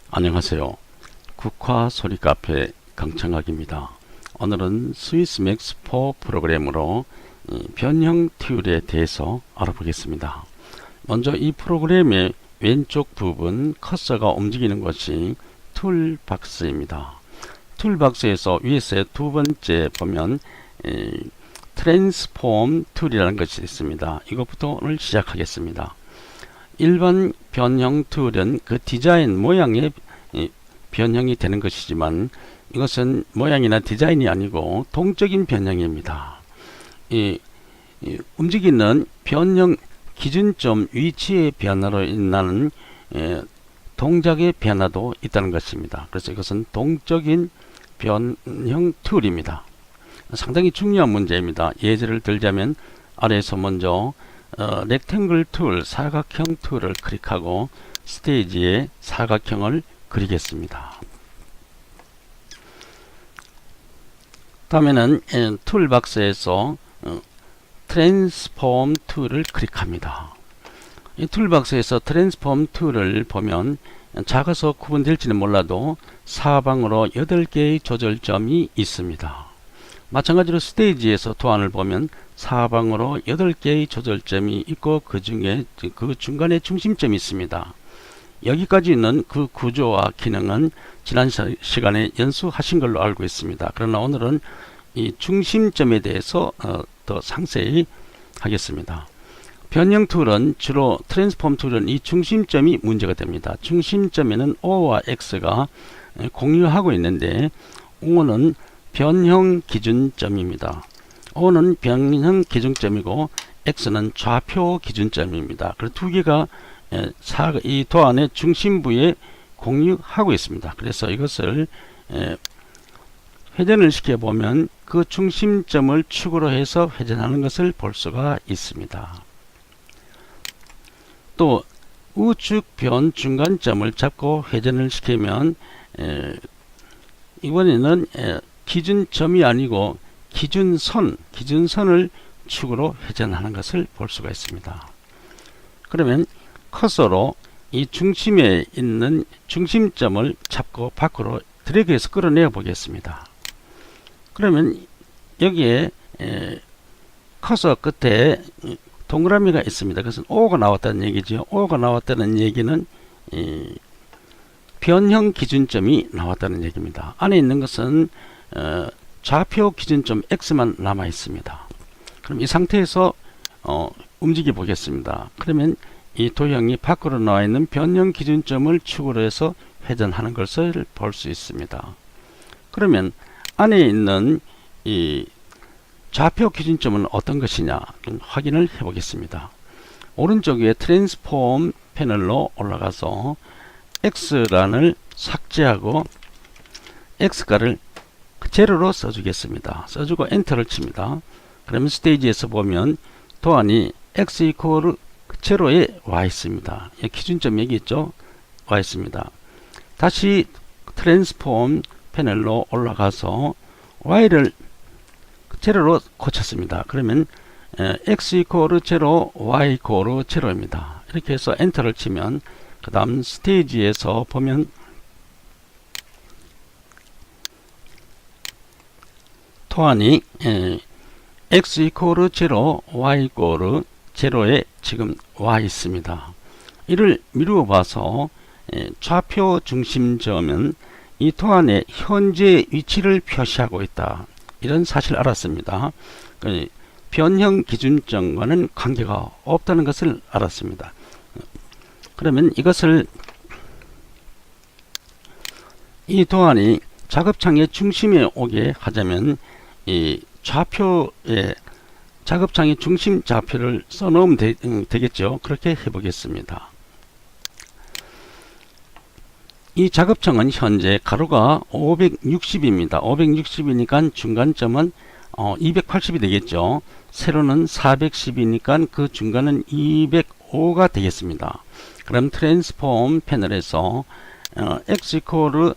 안녕하세요. 국화 소리 카페 강창학입니다. 오늘은 스위스 맥스4 프로그램으로 변형 툴에 대해서 알아보겠습니다. 먼저 이 프로그램의 왼쪽 부분 커서가 움직이는 것이 툴박스입니다. 툴박스에서 위에서 두 번째 보면 트랜스폼 툴이라는 것이 있습니다. 이것부터 오늘 시작하겠습니다. 일반 변형 툴은 그 디자인 모양의 변형이 되는 것이지만 이것은 모양이나 디자인이 아니고 동적인 변형입니다. 움직이는 변형 기준점 위치의 변화로 인하는 동작의 변화도 있다는 것입니다. 그래서 이것은 동적인 변형 툴입니다. 상당히 중요한 문제입니다. 예제를 들자면 아래에서 먼저 렉탱글 툴, 사각형 툴을 클릭하고 스테이지에 사각형을 그리겠습니다. 다음에는 툴박스에서 트랜스폼 툴을 클릭합니다. 이 툴박스에서 트랜스폼 툴을 보면 작아서 구분될지는 몰라도 사방으로 8개의 조절점이 있습니다. 마찬가지로 스테이지에서 도안을 보면 사방으로 8개의 조절점이 있고 그 중간에 중심점이 있습니다. 여기까지는 그 구조와 기능은 지난 시간에 연수하신 걸로 알고 있습니다. 그러나 오늘은 이 중심점에 대해서 더 상세히 하겠습니다. 변형 툴은 주로 트랜스폼 툴은 이 중심점이 문제가 됩니다. 중심점에는 O와 X가 공유하고 있는데 O는 변형 기준점입니다. O는 변형 기준점이고 X는 좌표 기준점입니다. 그래서 두 개가 이 도안의 중심부에 공유하고 있습니다. 그래서 이것을 회전을 시켜보면 그 중심점을 축으로 해서 회전하는 것을 볼 수가 있습니다. 또 우측 변 중간점을 잡고 회전을 시키면 이번에는 기준점이 아니고 기준선을 축으로 회전하는 것을 볼 수가 있습니다. 그러면 커서로 이 중심에 있는 중심점을 잡고 밖으로 드래그해서 끌어내어 보겠습니다. 그러면 여기에 커서 끝에 동그라미가 있습니다. 그것은 O가 나왔다는 얘기죠. O가 나왔다는 얘기는 변형 기준점이 나왔다는 얘기입니다. 안에 있는 것은 좌표 기준점 X만 남아 있습니다. 그럼 이 상태에서 움직여 보겠습니다. 그러면 이 도형이 밖으로 나와 있는 변형 기준점을 축으로 해서 회전하는 것을 볼 수 있습니다. 그러면 안에 있는 이 좌표 기준점은 어떤 것이냐 확인을 해 보겠습니다. 오른쪽에 트랜스폼 패널로 올라가서 X란을 삭제하고 X가를 제로로 써주겠습니다. 써주고 엔터를 칩니다. 그러면 스테이지에서 보면 도안이 X 이퀄 제로에 와 있습니다. 기준점 여기 있죠? 와 있습니다. 다시 트랜스폼 패널로 올라가서 Y를 제로로 고쳤습니다. 그러면 X 이퀄 제로, Y 이퀄 제로입니다. 이렇게 해서 엔터를 치면 그 다음 스테이지에서 보면 도안이 X 이퀄 제로, Y 이퀄 제로에 지금 와 있습니다. 이를 미루어 봐서 좌표 중심점은 이 도안의 현재 위치를 표시하고 있다. 이런 사실을 알았습니다. 변형 기준점과는 관계가 없다는 것을 알았습니다. 그러면 이것을 이 도안이 작업창의 중심에 오게 하자면 이 좌표에 작업창의 중심 좌표를 써놓으면 되겠죠. 그렇게 해보겠습니다. 이 작업창은 현재 가로가 560입니다. 560이니까 중간점은 280이 되겠죠. 세로는 410이니까 그 중간은 205가 되겠습니다. 그럼 트랜스폼 패널에서 X 이퀄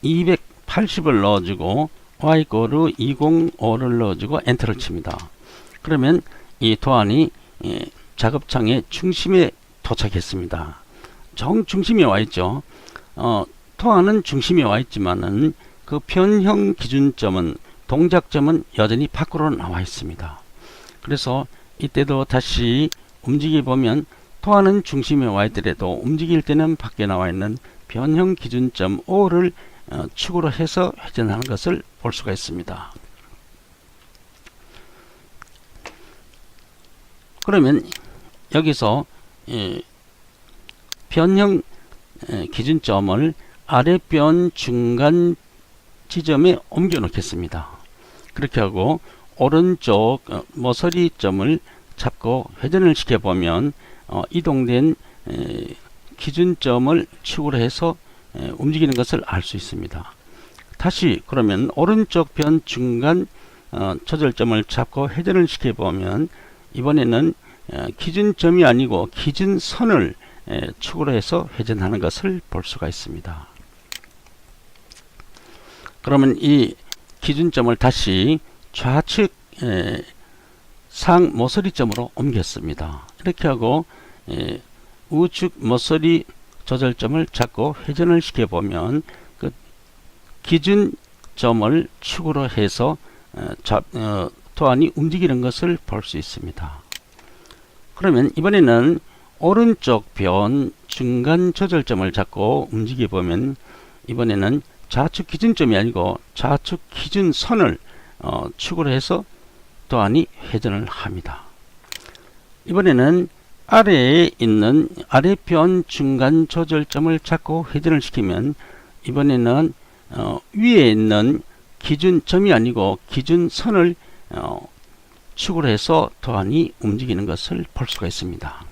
280을 넣어주고 Y 이퀄 205를 넣어주고 엔터를 칩니다. 그러면 이 도안이 작업창의 중심에 도착했습니다. 정중심에 와 있죠. 토하는 중심에 와 있지만은 그 변형 기준점은 동작점은 여전히 밖으로 나와 있습니다. 그래서 이때도 다시 움직여 보면 토하는 중심에 와 있더라도 움직일 때는 밖에 나와 있는 변형 기준점 O를 축으로 해서 회전하는 것을 볼 수가 있습니다. 그러면 여기서 변형 기준점을 아랫변 중간 지점에 옮겨 놓겠습니다. 그렇게 하고 오른쪽 모서리점을 잡고 회전을 시켜보면 이동된 기준점을 축으로 해서 움직이는 것을 알 수 있습니다. 다시 그러면 오른쪽 변 중간 조절점을 잡고 회전을 시켜보면 이번에는 기준점이 아니고 기준선을 축으로 해서 회전하는 것을 볼 수가 있습니다. 그러면 이 기준점을 다시 좌측 상 모서리점으로 옮겼습니다. 이렇게 하고 우측 모서리 조절점을 잡고 회전을 시켜보면 그 기준점을 축으로 해서 토안이 움직이는 것을 볼 수 있습니다. 그러면 이번에는 오른쪽 변 중간 조절점을 잡고 움직여 보면 이번에는 좌측 기준점이 아니고 좌측 기준선을 축으로 해서 토안이 회전을 합니다. 이번에는 아래에 있는 아래변 중간 조절점을 잡고 회전을 시키면 이번에는 위에 있는 기준점이 아니고 기준선을 축으로 해서 토안이 움직이는 것을 볼 수가 있습니다.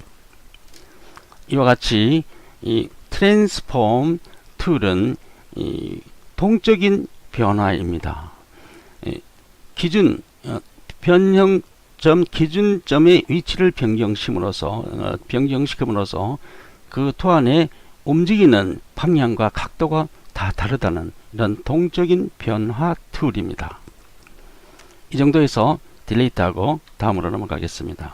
이와 같이 이 트랜스폼 툴은 동적인 변화입니다. 기준 변형점 기준점의 위치를 변경시킴으로써 그 토안의 움직이는 방향과 각도가 다 다르다는 이런 동적인 변화 툴입니다. 이 정도에서 딜레이트하고 다음으로 넘어가겠습니다.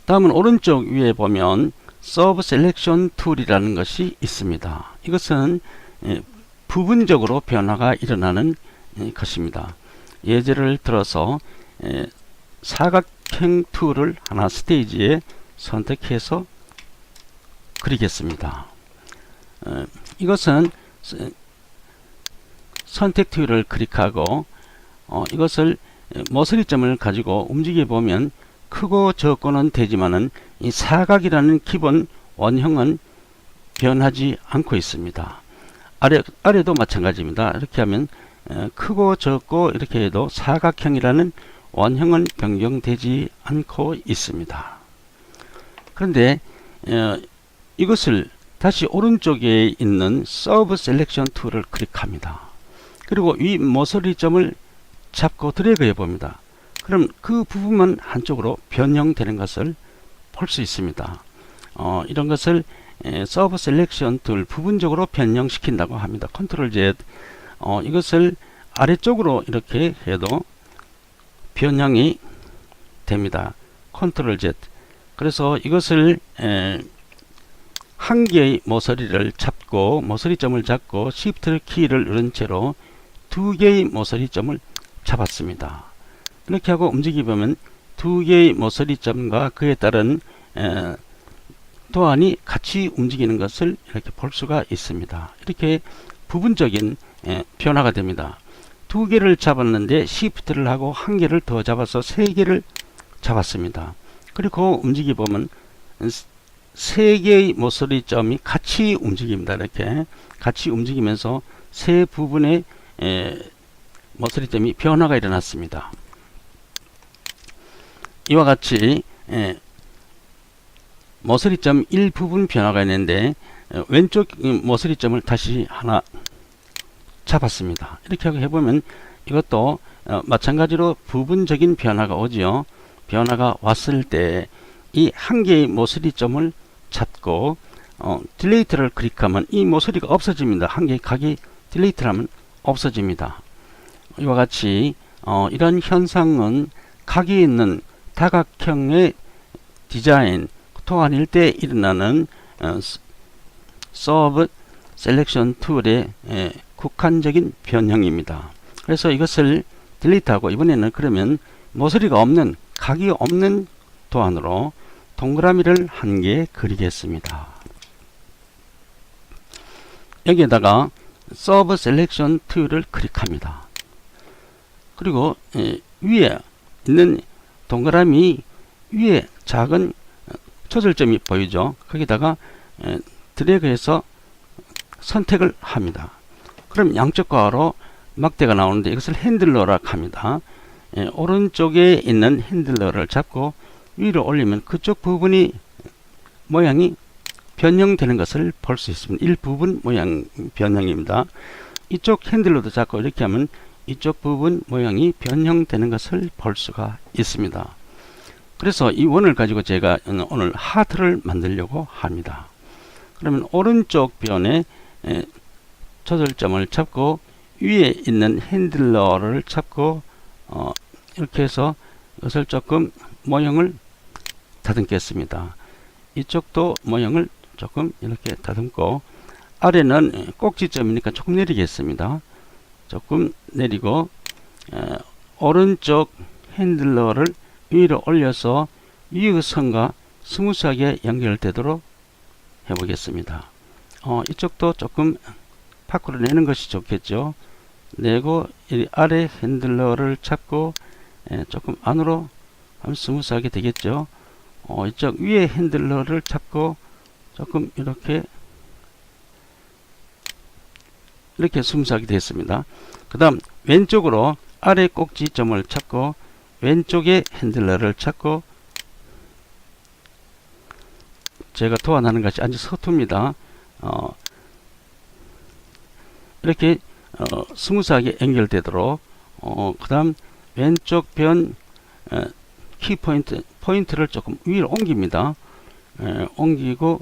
다음은 오른쪽 위에 보면 서브 셀렉션 툴이라는 것이 있습니다. 이것은 부분적으로 변화가 일어나는 것입니다. 예제를 들어서 사각형 툴을 하나 스테이지에 선택해서 그리겠습니다. 이것은 선택 툴을 클릭하고 이것을 모서리점을 가지고 움직여 보면 크고 적고는 되지만은 이 사각이라는 기본 원형은 변하지 않고 있습니다. 아래도 마찬가지입니다. 이렇게 하면 크고 적고 이렇게 해도 사각형이라는 원형은 변경되지 않고 있습니다. 그런데 이것을 다시 오른쪽에 있는 서브 셀렉션 툴을 클릭합니다. 그리고 위 모서리점을 잡고 드래그 해 봅니다. 그럼 그 부분만 한쪽으로 변형되는 것을 볼 수 있습니다. 이런 것을 서브 셀렉션 툴 부분적으로 변형시킨다고 합니다. 컨트롤 Z 이것을 아래쪽으로 이렇게 해도 변형이 됩니다. 컨트롤 Z 그래서 이것을 한 개의 모서리를 잡고 모서리점을 잡고 Shift 키를 누른 채로 두 개의 모서리점을 잡았습니다. 이렇게 하고 움직이보면 두 개의 모서리점과 그에 따른 토안이 같이 움직이는 것을 이렇게 볼 수가 있습니다. 이렇게 부분적인 변화가 됩니다. 두 개를 잡았는데 Shift를 하고 한 개를 더 잡아서 세 개를 잡았습니다. 그리고 움직이보면 세 개의 모서리점이 같이 움직입니다. 이렇게 같이 움직이면서 세 부분의 모서리점이 변화가 일어났습니다. 이와 같이 모서리점 일부분 변화가 있는데 왼쪽 모서리점을 다시 하나 잡았습니다. 이렇게 하고 해보면 이것도 마찬가지로 부분적인 변화가 오지요. 변화가 왔을 때 이 한 개의 모서리점을 잡고 딜레이트를 클릭하면 이 모서리가 없어집니다. 한 개의 각이 딜레이트를 하면 없어집니다. 이와 같이 이런 현상은 각이 있는 다각형의 디자인 도안일 때 일어나는 서브 셀렉션 툴의 국한적인 변형입니다. 그래서 이것을 딜리트하고 이번에는 그러면 모서리가 없는 각이 없는 도안으로 동그라미를 한 개 그리겠습니다. 여기에다가 서브 셀렉션 툴을 클릭합니다. 그리고 위에 있는 동그라미 위에 작은 조절점이 보이죠. 거기다가 드래그해서 선택을 합니다. 그럼 양쪽 괄호 막대가 나오는데 이것을 핸들러라 합니다. 오른쪽에 있는 핸들러를 잡고 위로 올리면 그쪽 부분이 모양이 변형되는 것을 볼 수 있습니다. 일부분 모양 변형입니다. 이쪽 핸들러도 잡고 이렇게 하면 이쪽 부분 모양이 변형되는 것을 볼 수가 있습니다. 그래서 이 원을 가지고 제가 오늘 하트를 만들려고 합니다. 그러면 오른쪽 변에 조절점을 잡고 위에 있는 핸들러를 잡고 이렇게 해서 이것을 조금 모형을 다듬겠습니다. 이쪽도 모형을 조금 이렇게 다듬고 아래는 꼭지점이니까 조금 내리겠습니다. 조금 내리고 오른쪽 핸들러를 위로 올려서 위의 선과 스무스하게 연결되도록 해보겠습니다. 이쪽도 조금 밖으로 내는 것이 좋겠죠. 내고 이 아래 핸들러를 잡고 조금 안으로 하면 스무스하게 되겠죠. 이쪽 위에 핸들러를 잡고 조금 이렇게 스무스하게 됐습니다. 그 다음 왼쪽으로 아래 꼭지점을 잡고 왼쪽에 핸들러를 잡고 제가 도안하는 것이 아주 서툽니다. 이렇게 스무스하게 연결되도록 그 다음 왼쪽 변 포인트를 조금 위로 옮깁니다. 옮기고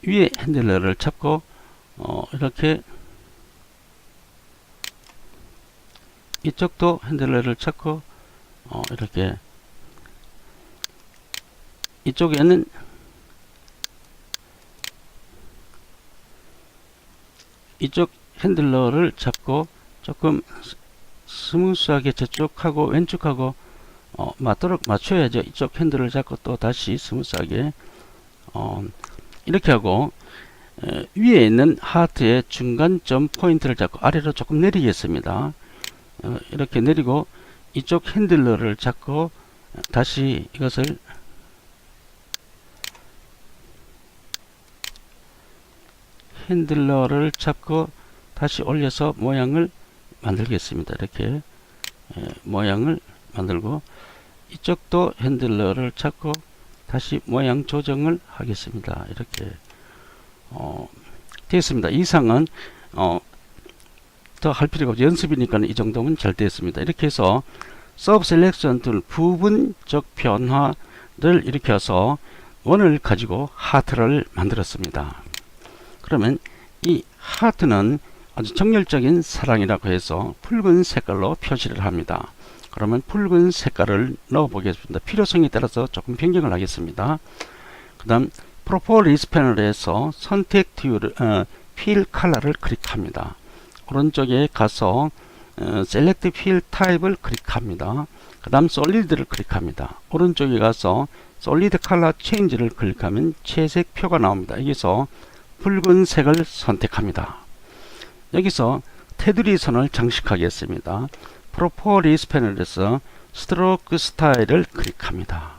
위에 핸들러를 잡고 이렇게 이쪽도 핸들러를 잡고 이렇게 이쪽에는 이쪽 핸들러를 잡고 조금 스무스하게 저쪽하고 왼쪽하고 맞도록 맞춰야죠. 이쪽 핸들을 잡고 또 다시 스무스하게 이렇게 하고 위에 있는 하트의 중간점 포인트를 잡고 아래로 조금 내리겠습니다. 이렇게 내리고 이쪽 핸들러를 잡고 다시 이것을 핸들러를 잡고 다시 올려서 모양을 만들겠습니다. 이렇게 모양을 만들고 이쪽도 핸들러를 잡고 다시 모양 조정을 하겠습니다. 이렇게 됐습니다. 이상은 더 할 필요가 없죠. 연습이니까 이 정도면 잘 됐습니다. 이렇게 해서 서브 셀렉션 툴 부분적 변화를 일으켜서 원을 가지고 하트를 만들었습니다. 그러면 이 하트는 아주 정열적인 사랑이라고 해서 붉은 색깔로 표시를 합니다. 그러면 붉은 색깔을 넣어 보겠습니다. 필요성에 따라서 조금 변경을 하겠습니다. 그 다음 프로포리스 패널에서 선택 툴 필 컬러를 클릭합니다. 오른쪽에 가서 셀렉트 필 타입을 클릭합니다. 그 다음 솔리드를 클릭합니다. 오른쪽에 가서 솔리드 컬러 체인지를 클릭하면 채색 표가 나옵니다. 여기서 붉은색을 선택합니다. 여기서 테두리 선을 장식하겠습니다. 프로포리스 패널에서 스트로크 스타일을 클릭합니다.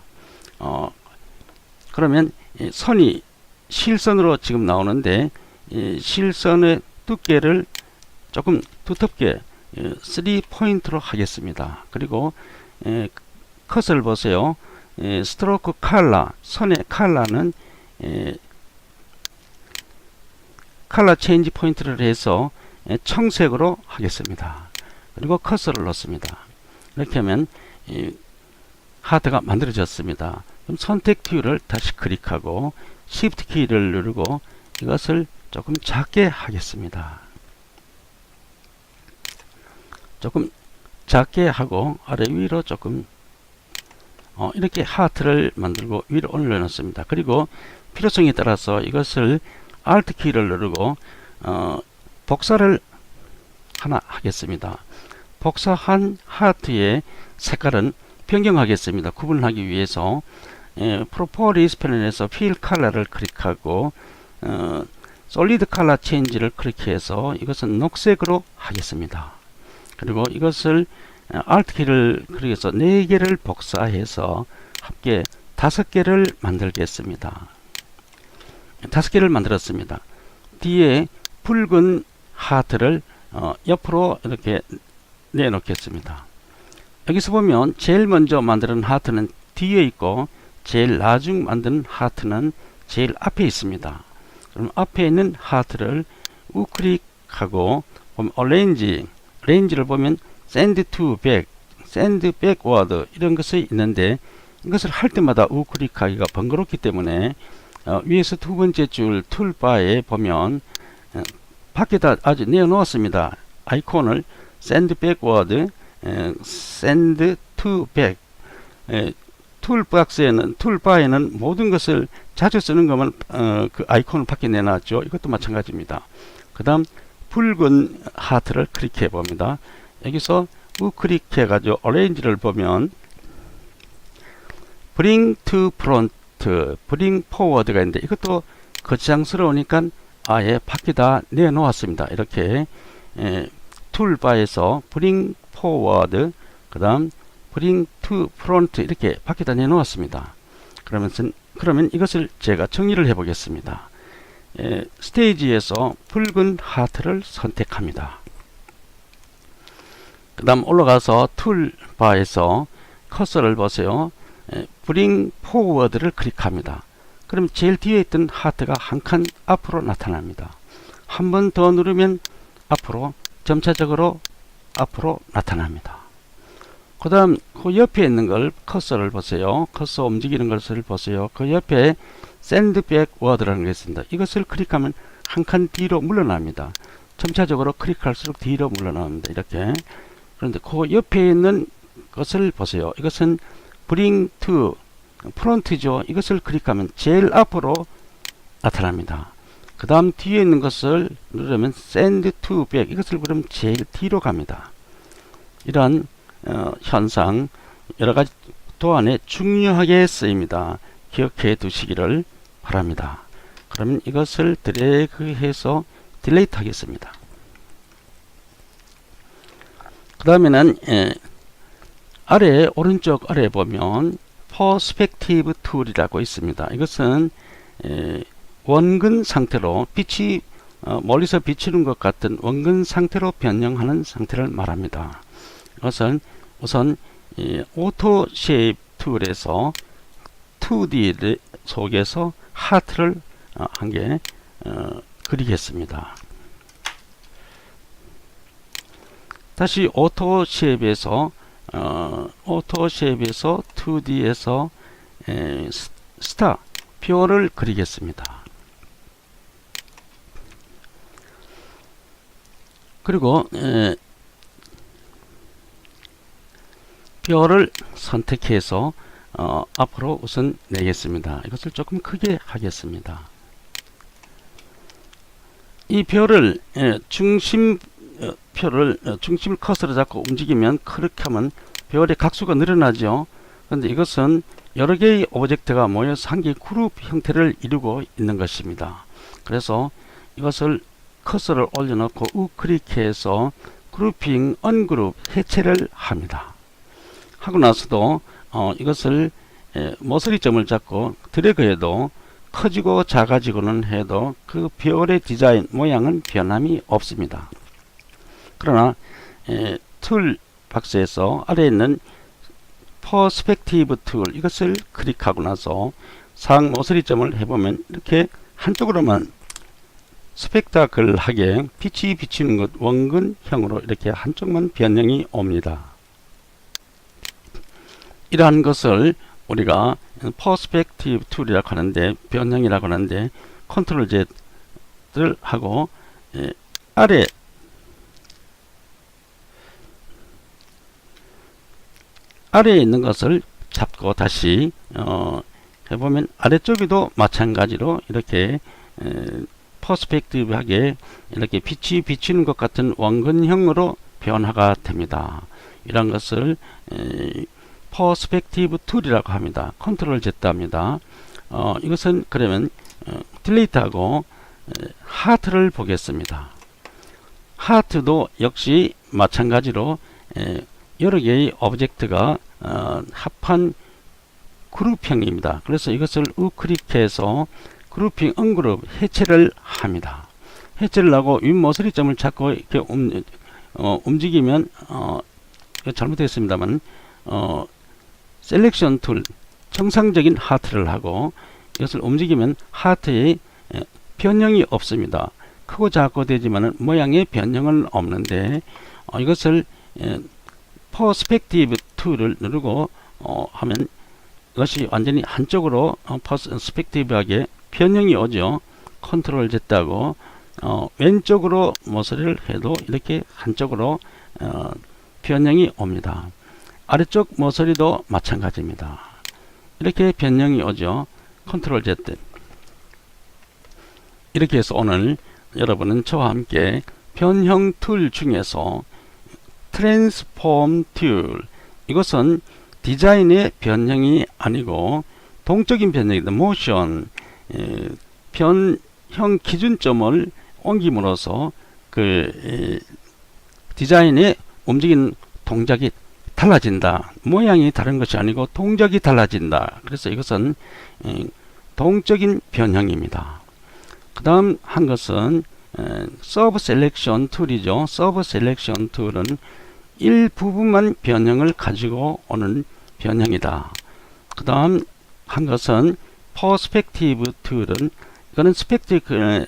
그러면 선이 실선으로 지금 나오는데 실선의 두께를 조금 두텁게 3포인트로 하겠습니다. 그리고 컷을 보세요. 스트로크 컬러, 선의 컬러는 컬러 체인지 포인트를 해서 청색으로 하겠습니다. 그리고 커서를 넣습니다. 이렇게 하면 하트가 만들어졌습니다. 그럼 선택 툴을 다시 클릭하고 Shift 키를 누르고 이것을 조금 작게 하겠습니다. 조금 작게 하고 아래 위로 조금 이렇게 하트를 만들고 위로 올려놓습니다. 그리고 필요성에 따라서 이것을 Alt 키를 누르고 복사를 하나 하겠습니다. 복사한 하트의 색깔은 변경하겠습니다. 구분하기 위해서 프로퍼리스 패널에서 필 컬러를 클릭하고 솔리드 컬러 체인지를 클릭해서 이것은 녹색으로 하겠습니다. 그리고 이것을 Alt 키를 클릭해서 4개를 복사해서 합계 5개를 만들겠습니다. 5개를 만들었습니다. 뒤에 붉은 하트를 옆으로 이렇게 내놓겠습니다. 여기서 보면 제일 먼저 만드는 하트는 뒤에 있고 제일 나중 만든 하트는 제일 앞에 있습니다. 그럼 앞에 있는 하트를 우클릭하고 보면 레인지를 보면 send to back, send backward 이런 것이 있는데 이것을 할 때마다 우클릭하기가 번거롭기 때문에 위에서 두 번째 줄 툴바에 보면 밖에다 아주 내어놓았습니다. 아이콘을 send backward, send to back. 툴바에는 모든 것을 자주 쓰는 것만 그 아이콘을 밖에 내놨죠. 이것도 마찬가지입니다. 그 다음 붉은 하트를 클릭해 봅니다. 여기서 우클릭해 가지고 어레인지를 보면 bring to front, bring forward가 있는데 이것도 거창스러우니까 아예 밖에다 내놓았습니다. 이렇게 툴바에서 bring forward, 그 다음 bring to front 이렇게 밖에다 내놓았습니다. 그러면 이것을 제가 정리를 해 보겠습니다. 스테이지에서 붉은 하트를 선택합니다. 그 다음 올라가서 툴바에서 커서를 보세요. bring forward를 클릭합니다. 그럼 제일 뒤에 있던 하트가 한 칸 앞으로 나타납니다. 한 번 더 누르면 앞으로 점차적으로 앞으로 나타납니다. 그 다음 그 옆에 있는 걸 커서를 보세요. 커서 움직이는 것을 보세요. 그 옆에 send backward라는 게 있습니다. 이것을 클릭하면 한 칸 뒤로 물러납니다. 점차적으로 클릭할수록 뒤로 물러납니다. 이렇게. 그런데 그 옆에 있는 것을 보세요. 이것은 bring to front죠. 이것을 클릭하면 제일 앞으로 나타납니다. 그 다음 뒤에 있는 것을 누르면 send to back, 이것을 그럼 제일 뒤로 갑니다. 이러한 현상 여러가지 도안에 중요하게 쓰입니다. 기억해 두시기를 바랍니다. 그러면 이것을 드래그해서 딜레이트 하겠습니다. 그 다음에는 아래 오른쪽 아래 보면 퍼스펙티브 툴이라고 있습니다. 이것은 원근 상태로 빛이 멀리서 비치는 것 같은 원근 상태로 변형하는 상태를 말합니다. 이것은 우선 오토 쉐입 툴에서 2D 속에서 하트를 한 개 그리겠습니다. 다시 오토 쉐입에서 2D에서 스타 별을 그리겠습니다. 그리고 별을 선택해서 앞으로 우선 내겠습니다. 이것을 조금 크게 하겠습니다. 이 별을 중심을 커서로 잡고 움직이면 그렇게 하면 별의 각수가 늘어나죠. 그런데 이것은 여러 개의 오브젝트가 모여서 한 개의 그룹 형태를 이루고 있는 것입니다. 그래서 이것을 커서를 올려놓고 우클릭해서 그룹핑, 언그룹, 해체를 합니다. 하고 나서도 이것을 모서리점을 잡고 드래그해도 커지고 작아지고는 해도 그 별의 디자인 모양은 변함이 없습니다. 그러나 툴 박스에서 아래에 있는 퍼스펙티브 툴 이것을 클릭하고 나서 상 모서리점을 해보면 이렇게 한쪽으로만 스펙타클하게 빛이 비치는 것 원근형으로 이렇게 한쪽만 변형이 옵니다. 이러한 것을 우리가 퍼스펙티브 툴이라고 하는데 변형이라고 하는데 컨트롤 Z를 하고 아래에 있는 것을 잡고 다시 해보면 아래쪽에도 마찬가지로 이렇게 퍼스펙티브하게 이렇게 빛이 비치는 것 같은 원근형으로 변화가 됩니다. 이런 것을 퍼스펙티브 툴이라고 합니다. 컨트롤 Z 합니다. 이것은 그러면 딜리트하고 하트를 보겠습니다. 하트도 역시 마찬가지로 여러 개의 오브젝트가 합한 그룹형입니다. 그래서 이것을 우클릭해서 그룹핑 언그룹 해체를 합니다. 해체를 하고 윗모서리점을 잡고 이렇게 움직이면 잘못됐습니다만 셀렉션 툴 정상적인 하트를 하고 이것을 움직이면 하트의 변형이 없습니다. 크고 작고 되지만 모양의 변형은 없는데 이것을 퍼스펙티브 툴을 누르고 하면 이것이 완전히 한쪽으로 퍼스펙티브하게 변형이 오죠. 컨트롤 Z하고 왼쪽으로 모서리를 해도 이렇게 한쪽으로 변형이 옵니다. 아래쪽 모서리도 마찬가지입니다. 이렇게 변형이 오죠. 컨트롤 Z. 이렇게 해서 오늘 여러분은 저와 함께 변형 툴 중에서 트랜스폼 툴, 이것은 디자인의 변형이 아니고 동적인 변형이다. 모션, 변형 기준점을 옮김으로써 그 디자인의 움직이는 동작이 달라진다. 모양이 다른 것이 아니고 동작이 달라진다. 그래서 이것은 동적인 변형입니다. 그 다음 한 것은 서브 셀렉션 툴이죠. 서브 셀렉션 툴은 일부분만 변형을 가지고 오는 변형이다. 그 다음 한 것은 퍼스펙티브 툴은 이거는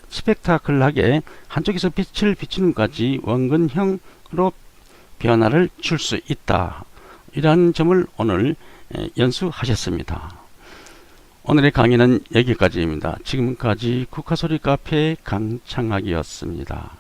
스펙타클하게 한쪽에서 빛을 비추는 것까지 원근형으로 변화를 줄 수 있다. 이러한 점을 오늘 연수하셨습니다. 오늘의 강의는 여기까지입니다. 지금까지 국화소리 카페 강창학이었습니다.